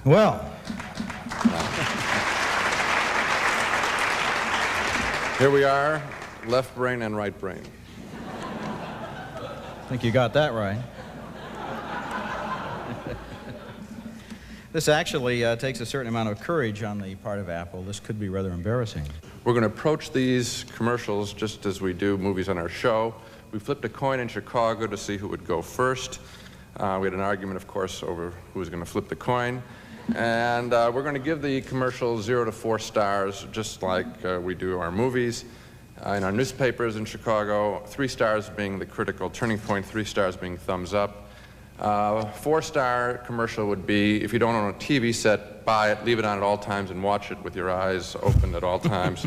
Well. Here we are, left brain and right brain. I think you got that right. This actually takes a certain amount of courage on the part of Apple. This could be rather embarrassing. We're going to approach these commercials just as we do movies on our show. We flipped a coin in Chicago to see who would go first. We had an argument, of course, over who was going to flip the coin. And we're going to give the commercials 0 to 4 stars, just like we do our movies. In our newspapers in Chicago, 3 stars being the critical turning point, 3 stars being thumbs up. 4-star commercial would be, if you don't own a TV set, buy it, leave it on at all times, and watch it with your eyes open at all times.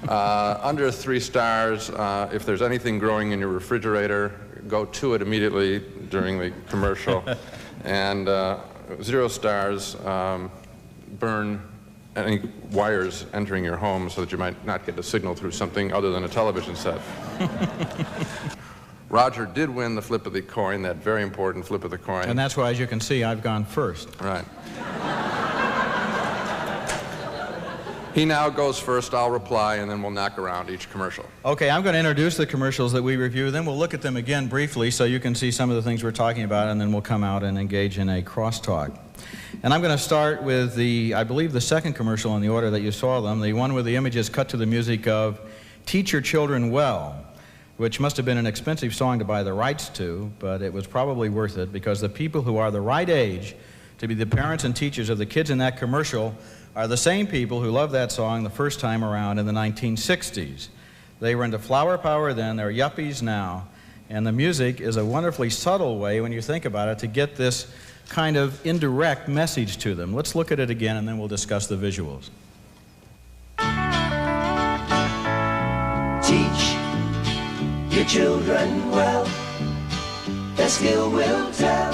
Under 3 stars, if there's anything growing in your refrigerator, go to it immediately during the commercial. And 0 stars, burn any wires entering your home so that you might not get a signal through something other than a television set. Roger did win the flip of the coin, that very important flip of the coin. And that's why, as you can see, I've gone first. Right. He now goes first, I'll reply, and then we'll knock around each commercial. Okay, I'm going to introduce the commercials that we review, then we'll look at them again briefly so you can see some of the things we're talking about, and then we'll come out and engage in a crosstalk. And I'm going to start with I believe the second commercial in the order that you saw them, the one where the images cut to the music of Teach Your Children Well, which must have been an expensive song to buy the rights to, but it was probably worth it because the people who are the right age to be the parents and teachers of the kids in that commercial are the same people who loved that song the first time around in the 1960s. They were into flower power then, they're yuppies now, and the music is a wonderfully subtle way, when you think about it, to get this kind of indirect message to them. Let's look at it again and then we'll discuss the visuals. Teach your children well, their skill will tell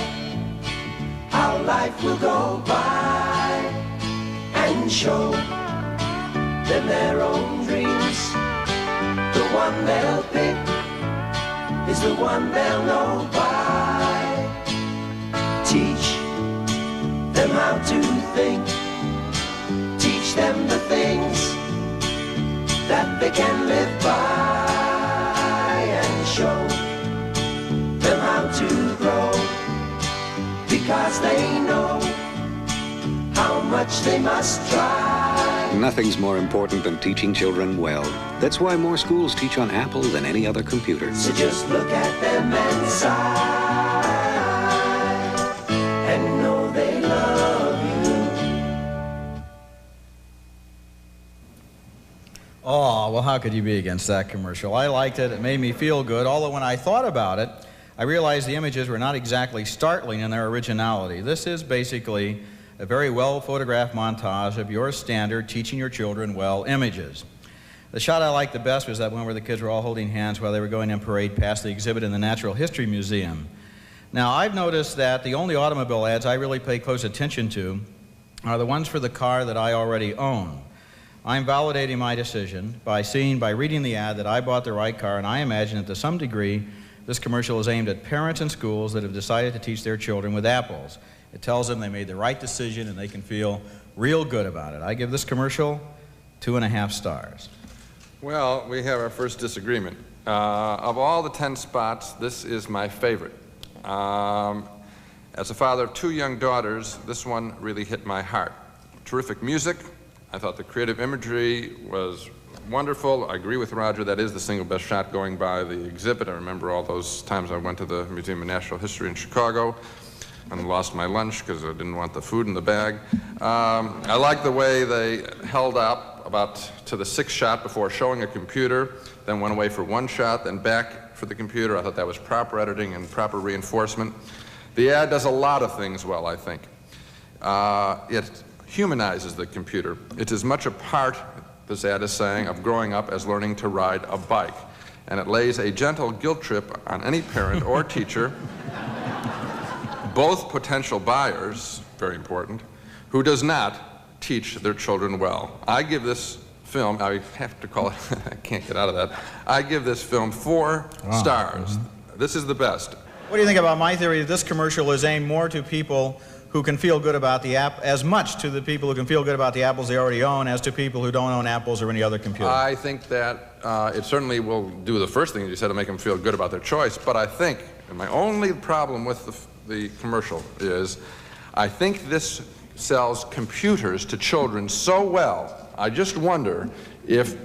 how life will go by, and show them their own dreams. The one they'll pick is the one they'll know by. Teach them how to think, teach them the things that they can live by. Show them how to grow, because they know how much they must try. Nothing's more important than teaching children well. That's why more schools teach on Apple than any other computer. So just look at them and sigh, and know they love you. Oh, well, how could you be against that commercial? I liked it. It made me feel good, although when I thought about it, I realized the images were not exactly startling in their originality. This is basically a very well-photographed montage of your standard teaching your children well images. The shot I liked the best was that one where the kids were all holding hands while they were going in parade past the exhibit in the Natural History Museum. Now, I've noticed that the only automobile ads I really pay close attention to are the ones for the car that I already own. I'm validating my decision by reading the ad that I bought the right car, and I imagine that to some degree this commercial is aimed at parents and schools that have decided to teach their children with apples. It tells them they made the right decision and they can feel real good about it. I give this commercial 2.5 stars. Well, we have our first disagreement. Of all the 10 spots, this is my favorite. As a father of 2 young daughters, this one really hit my heart. Terrific music. I thought the creative imagery was wonderful. I agree with Roger, that is the single best shot going by the exhibit. I remember all those times I went to the Museum of Natural History in Chicago and lost my lunch because I didn't want the food in the bag. I like the way they held up about to the 6th shot before showing a computer, then went away for 1 shot, then back for the computer. I thought that was proper editing and proper reinforcement. The ad does a lot of things well, I think. It humanizes the computer. It's as much a part, this ad is saying, of growing up as learning to ride a bike. And it lays a gentle guilt trip on any parent or teacher, both potential buyers, very important, who does not teach their children well. I give this film, I have to call it, I can't get out of that, I give this film 4 stars. This is the best. What do you think about my theory that this commercial is aimed more to people who can feel good about the app, as much to the people who can feel good about the apples they already own as to people who don't own apples or any other computer. I think that it certainly will do the first thing you said to make them feel good about their choice, but I think, and my only problem with the commercial is, I think this sells computers to children so well, I just wonder if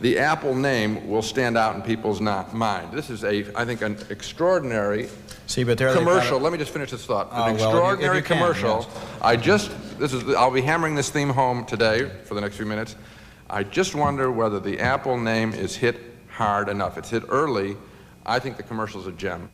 the Apple name will stand out in people's mind. This is, I think, an extraordinary commercial. Let me just finish this thought. An extraordinary commercial. Yes. I'll be hammering this theme home today for the next few minutes. I just wonder whether the Apple name is hit hard enough. It's hit early. I think the commercial's a gem.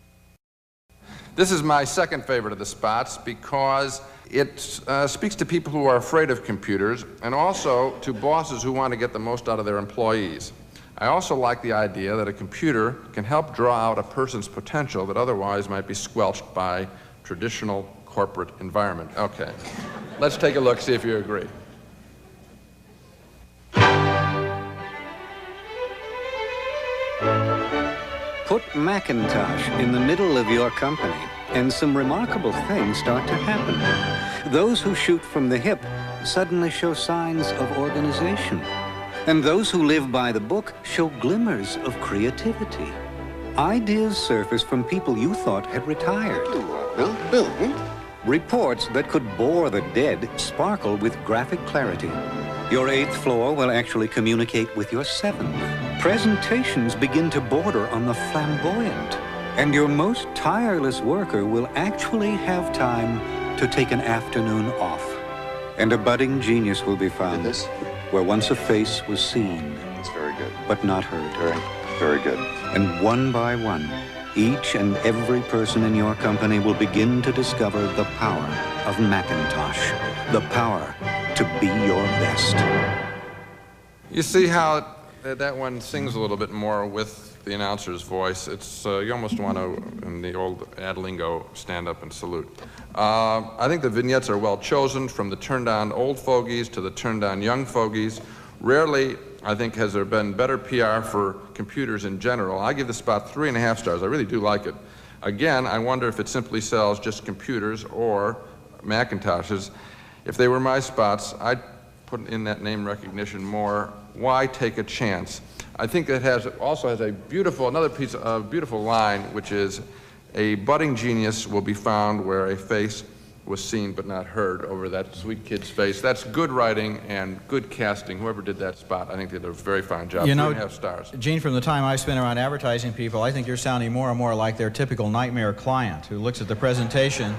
This is my second favorite of the spots because it speaks to people who are afraid of computers and also to bosses who want to get the most out of their employees. I also like the idea that a computer can help draw out a person's potential that otherwise might be squelched by traditional corporate environment. Okay, let's take a look, see if you agree. Put Macintosh in the middle of your company, and some remarkable things start to happen. Those who shoot from the hip suddenly show signs of organization. And those who live by the book show glimmers of creativity. Ideas surface from people you thought had retired. Bill. Reports that could bore the dead sparkle with graphic clarity. Your 8th floor will actually communicate with your 7th. Presentations begin to border on the flamboyant. And your most tireless worker will actually have time to take an afternoon off. And a budding genius will be found where once a face was seen. That's very good. But not heard. Very good. And one by one, each and every person in your company will begin to discover the power of Macintosh. The power to be your best. You see how that one sings a little bit more with the announcer's voice. It's you almost want to, in the old ad lingo, stand up and salute. I think the vignettes are well chosen, from the turned-on old fogies to the turned-on young fogies. Rarely, I think, has there been better PR for computers in general. I give the spot 3.5 stars. I really do like it. Again, I wonder if it simply sells just computers or Macintoshes. If they were my spots, I'd put in that name recognition more. Why take a chance? I think it also has a beautiful, another piece of beautiful line, which is, a budding genius will be found where a face was seen but not heard, over that sweet kid's face. That's good writing and good casting. Whoever did that spot, I think they did a very fine job. 3.5 stars. Gene, from the time I've spent around advertising people, I think you're sounding more and more like their typical nightmare client who looks at the presentation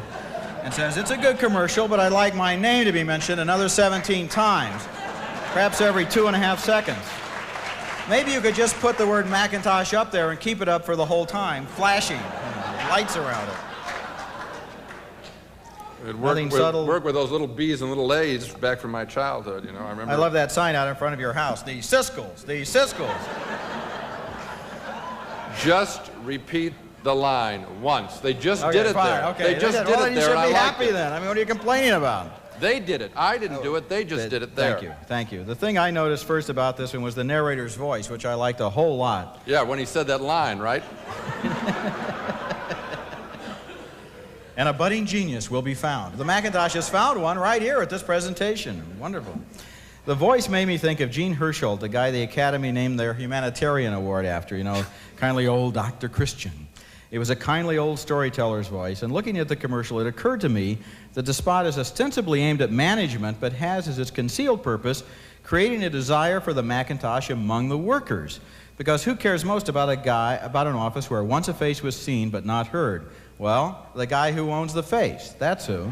and says, it's a good commercial, but I'd like my name to be mentioned another 17 times, perhaps every 2.5 seconds. Maybe you could just put the word Macintosh up there and keep it up for the whole time, flashing, lights around it. It worked with those little B's and little A's back from my childhood, you know. I remember. I love that sign out in front of your house, the Siskels, the Siskels. Just repeat the line once. They just did it there. Okay. They just did it there. You should be happy then. I mean, what are you complaining about? They did it. I didn't do it. They just did it there. Thank you. The thing I noticed first about this one was the narrator's voice, which I liked a whole lot. Yeah, when he said that line, right? And a budding genius will be found. The Macintosh has found one right here at this presentation. Wonderful. The voice made me think of Gene Herschel, the guy the Academy named their humanitarian award after, you know, kindly old Dr. Christian. It was a kindly old storyteller's voice, and looking at the commercial, it occurred to me that the spot is ostensibly aimed at management, but has as its concealed purpose creating a desire for the Macintosh among the workers. Because who cares most about an office where once a face was seen but not heard? Well, the guy who owns the face, that's who.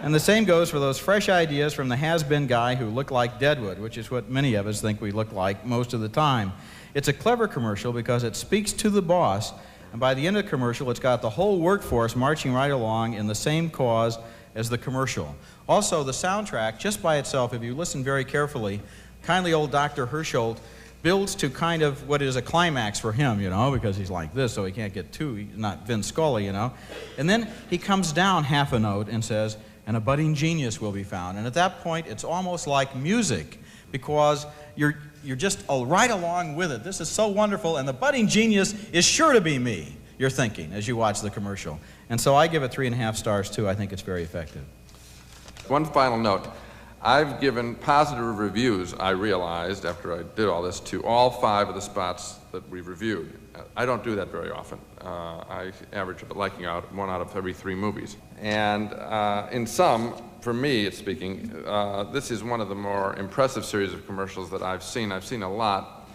And the same goes for those fresh ideas from the has-been guy who looked like Deadwood, which is what many of us think we look like most of the time. It's a clever commercial because it speaks to the boss, and by the end of the commercial, it's got the whole workforce marching right along in the same cause as the commercial. Also, the soundtrack, just by itself, if you listen very carefully, kindly old Dr. Herschel builds to kind of what is a climax for him, you know, because he's like this, so he can't get too, not Vince Scully, you know. And then he comes down half a note and says, and a budding genius will be found. And at that point, it's almost like music, because you're just right along with it. This is so wonderful, and the budding genius is sure to be me, you're thinking, as you watch the commercial. And so I give it 3.5 stars, too. I think it's very effective. One final note. I've given positive reviews, I realized, after I did all this, to all 5 of the spots that we've reviewed. I don't do that very often. I average liking out 1 out of every 3 movies. And in some, for me, speaking, this is one of the more impressive series of commercials that I've seen. I've seen a lot.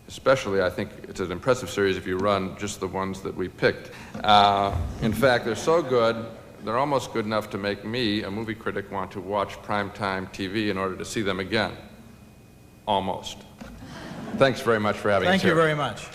Especially, I think it's an impressive series if you run just the ones that we picked. In fact, they're so good, they're almost good enough to make me, a movie critic, want to watch primetime TV in order to see them again. Almost. Thanks very much for having us here. Thank you very much.